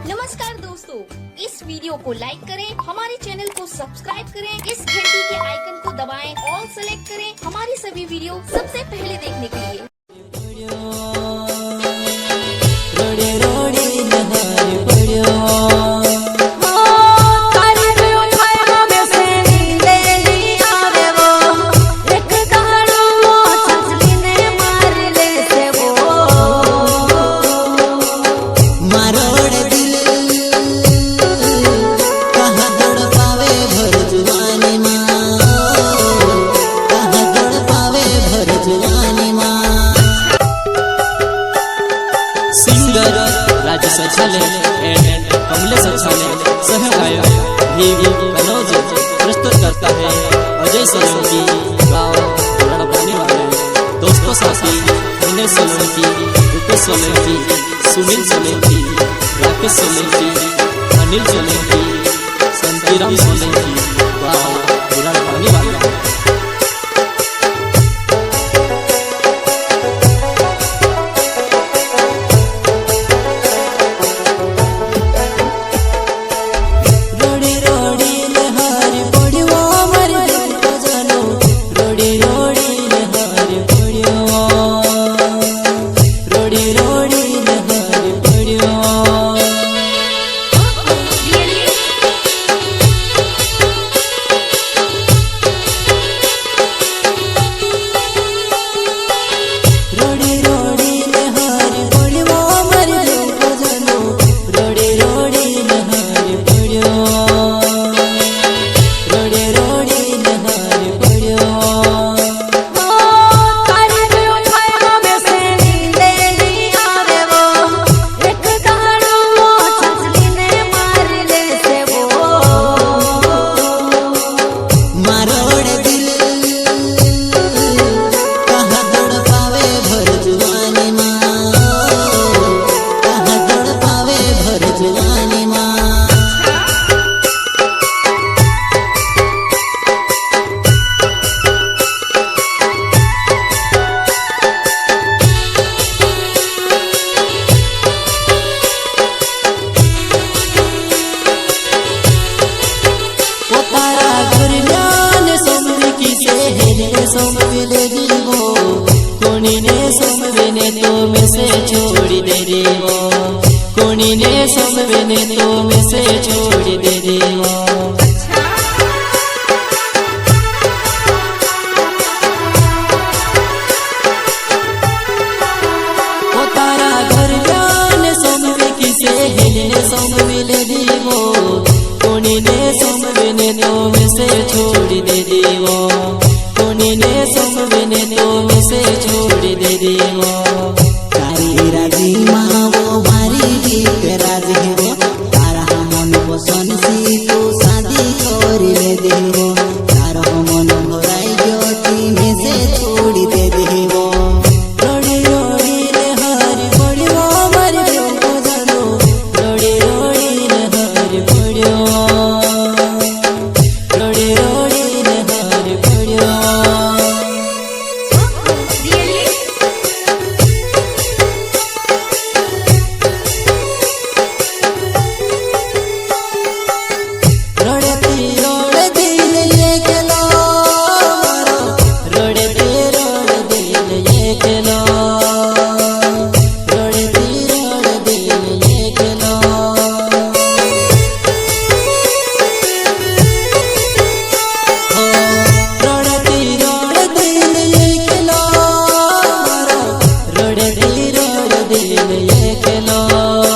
नमस्कार दोस्तों, इस वीडियो को लाइक करें, हमारे चैनल को सब्सक्राइब करें, इस घंटी के आइकन को दबाएं, ऑल सेलेक्ट करें हमारी सभी वीडियो सबसे पहले देखने के लिए। सिंगर राजेश सचाले एंड कमलेश सचाले सहगायक वीवी कनौज प्रस्तुत करता है अजय सोलंकी गाँव लड़पाने वाले दोस्तों साथी दिनेश सोलंकी, रुपेश सोलंकी, सुनील सोलंकी, राकेश सोलंकी, अनिल सोलंकी, संतीराम सोलंकी गाँव लड़पाने वाले। कोनी ने समवेने तो में से छोड़ी दे रे वो, कोनी ने समवेने तो में से छोड़ी दे रे वो। ओ तारा घर जाने समवे किसे हेले समवेले दीवो, कोनी ने समवेने तो में से छोड़ी दे रे वो, कोनी ने समवेने तो में से छोड़ी दे देवो। तारी राजी माँ वो भारी गीत राज है वो, तारा मन पसंद सी तू शादी कर ले देवो, तारा मन भराई ज्योति में से छोड़ी दे देवो। रोड़ी रोड़ी ने हरी पड़ियो मरी को जानो, रोड़ी रोड़ी ने हरी पड़ियो, रोड़ी रोड़ी ने हरी पड़ियो। रोड दिल ये खेलो।